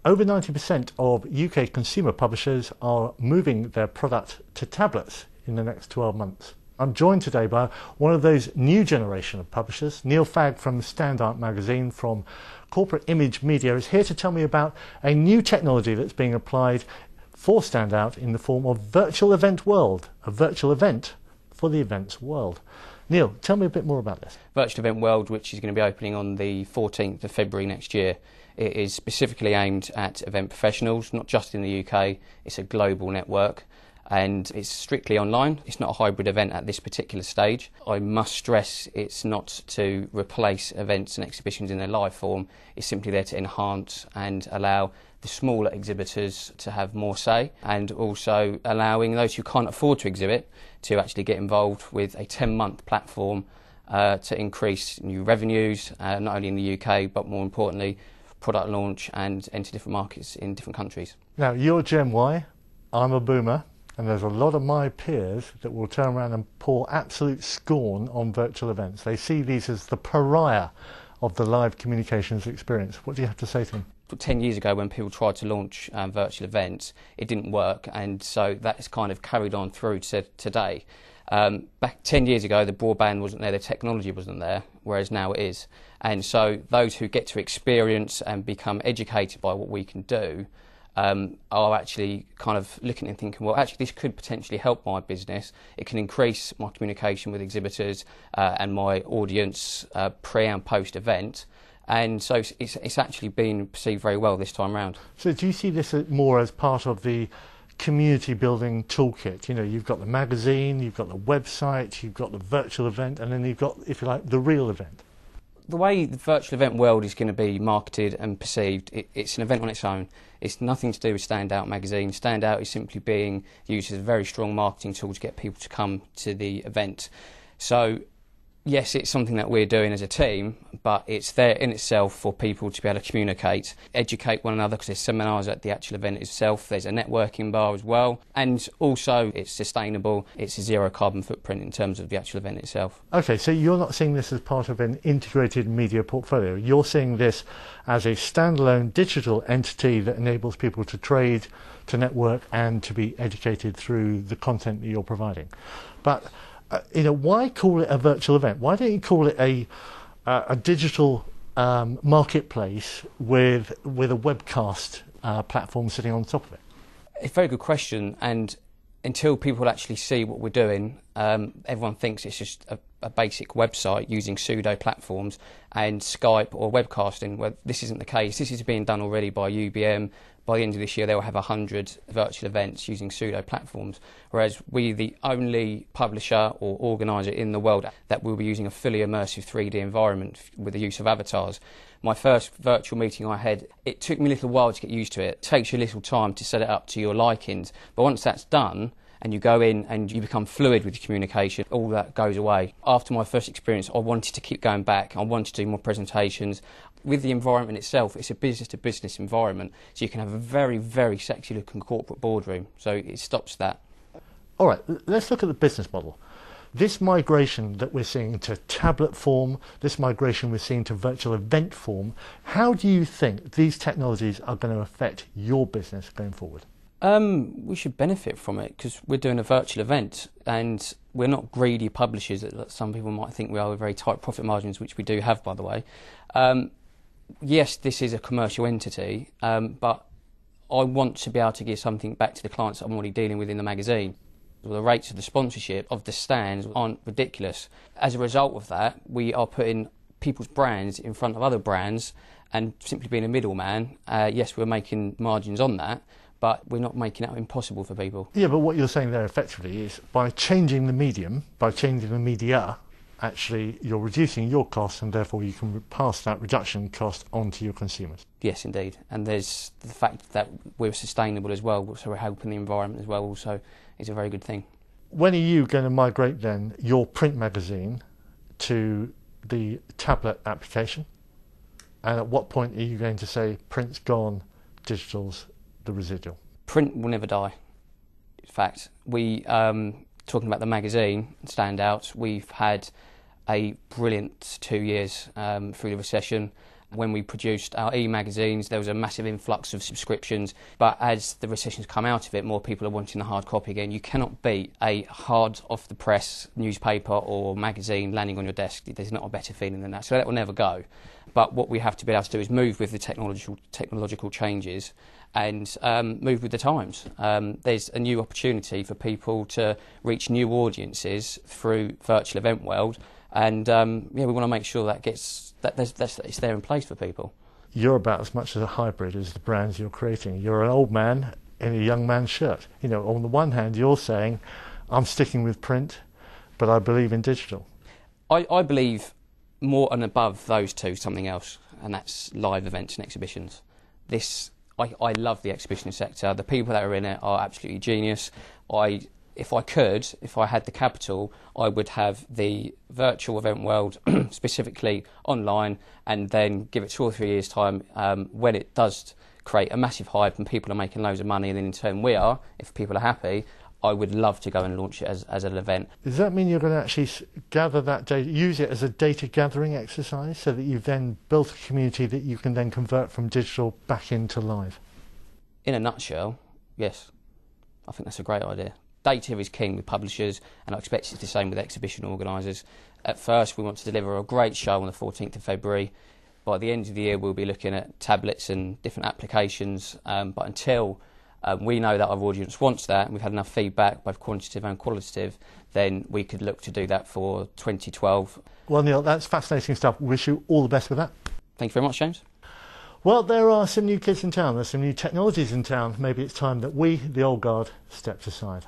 Over 90% of UK consumer publishers are moving their product to tablets in the next 12 months. I'm joined today by one of those new generation of publishers. Neil Fagg from Standout magazine from Corporate Image Media is here to tell me about a new technology that's being applied for Standout in the form of Virtual Event World, a virtual event for the events world. Neil, tell me a bit more about this. Virtual Event World, which is going to be opening on the 14th of February next year. It is specifically aimed at event professionals, not just in the UK, it's a global network. And it's strictly online. It's not a hybrid event at this particular stage. I must stress it's not to replace events and exhibitions in their live form. It's simply there to enhance and allow the smaller exhibitors to have more say, and also allowing those who can't afford to exhibit to actually get involved with a 10-month platform to increase new revenues, not only in the UK but more importantly product launch and enter different markets in different countries. Now you're Gen Y, I'm a boomer. And there's a lot of my peers that will turn around and pour absolute scorn on virtual events. They see these as the pariah of the live communications experience. What do you have to say to them? 10 years ago, when people tried to launch virtual events, it didn't work, and so that's kind of carried on through to today. Back 10 years ago, the broadband wasn't there, the technology wasn't there, whereas now it is. And so those who get to experience and become educated by what we can do are actually kind of looking and thinking, well, actually this could potentially help my business. It can increase my communication with exhibitors and my audience pre and post event. And so it's actually been perceived very well this time round. So do you see this more as part of the community building toolkit? You know, you've got the magazine, you've got the website, you've got the virtual event, and then you've got, if you like, the real event. The way the virtual event world is going to be marketed and perceived, it's an event on its own. It's nothing to do with Standout magazine. Standout is simply being used as a very strong marketing tool to get people to come to the event. So yes, it's something that we're doing as a team, but it's there in itself for people to be able to communicate, educate one another, because there's seminars at the actual event itself, there's a networking bar as well, and also it's sustainable, it's a zero carbon footprint in terms of the actual event itself. Okay, so you're not seeing this as part of an integrated media portfolio, you're seeing this as a standalone digital entity that enables people to trade, to network, and to be educated through the content that you're providing. But you know, why call it a virtual event? Why don't you call it a digital marketplace with a webcast platform sitting on top of it? It's a very good question, and until people actually see what we're doing, everyone thinks it's just a basic website using pseudo platforms and Skype or webcasting. Well, this isn't the case. This is being done already by UBM. By the end of this year, they will have 100 virtual events using pseudo platforms, whereas we're the only publisher or organiser in the world that will be using a fully immersive 3D environment with the use of avatars. My first virtual meeting I had, it took me a little while to get used to it. It takes you a little time to set it up to your likings, but once that's done, and you go in and you become fluid with your communication, all that goes away. After my first experience, I wanted to keep going back. I wanted to do more presentations. With the environment itself, it's a business-to-business environment, so you can have a very, very sexy-looking corporate boardroom, so it stops that. All right, let's look at the business model. This migration that we're seeing to tablet form, this migration we're seeing to virtual event form, how do you think these technologies are going to affect your business going forward? We should benefit from it because we're doing a virtual event and we're not greedy publishers that some people might think we are with very tight profit margins, which we do have, by the way. Yes, this is a commercial entity, but I want to be able to give something back to the clients that I'm already dealing with in the magazine. The rates of the sponsorship of the stands aren't ridiculous. As a result of that, we are putting people's brands in front of other brands and simply being a middleman. Yes, we're making margins on that, but we're not making it impossible for people. Yeah, but what you're saying there effectively is by changing the medium, by changing the media, actually you're reducing your costs and therefore you can pass that reduction cost on to your consumers. Yes, indeed. And there's the fact that we're sustainable as well, so we're helping the environment as well also is a very good thing. When are you going to migrate then your print magazine to the tablet application? And at what point are you going to say print's gone, digital's the residual? Print will never die. In fact, we, talking about the magazine Standout, we've had a brilliant 2 years through the recession, When we produced our e-magazines, there was a massive influx of subscriptions, but as the recession's come out of it, more people are wanting the hard copy again. You cannot beat a hard off-the-press newspaper or magazine landing on your desk. There's not a better feeling than that, so that will never go. But what we have to be able to do is move with the technological changes and move with the times. There's a new opportunity for people to reach new audiences through virtual event world, and we want to make sure that it's there in place for people. You're about as much as a hybrid as the brands you're creating. You're an old man in a young man's shirt. You know, on the one hand, you're saying, I'm sticking with print, but I believe in digital. I believe more and above those two, something else, and that's live events and exhibitions. I love the exhibition sector. The people that are in it are absolutely genius. If I had the capital, I would have the virtual event world specifically online, and then give it 2 or 3 years' time when it does create a massive hype and people are making loads of money, and then in turn we are, if people are happy, I would love to go and launch it as an event. Does that mean you're going to actually gather that data, use it as a data gathering exercise, so that you've then built a community that you can then convert from digital back into live? In a nutshell, yes. I think that's a great idea. Data is king with publishers, and I expect it's the same with exhibition organisers. At first, we want to deliver a great show on the 14th of February. By the end of the year, we'll be looking at tablets and different applications, but until we know that our audience wants that, and we've had enough feedback, both quantitative and qualitative, then we could look to do that for 2012. Well, Neil, that's fascinating stuff. Wish you all the best with that. Thank you very much, James. Well, there are some new kids in town. There's some new technologies in town. Maybe it's time that we, the old guard, stepped aside.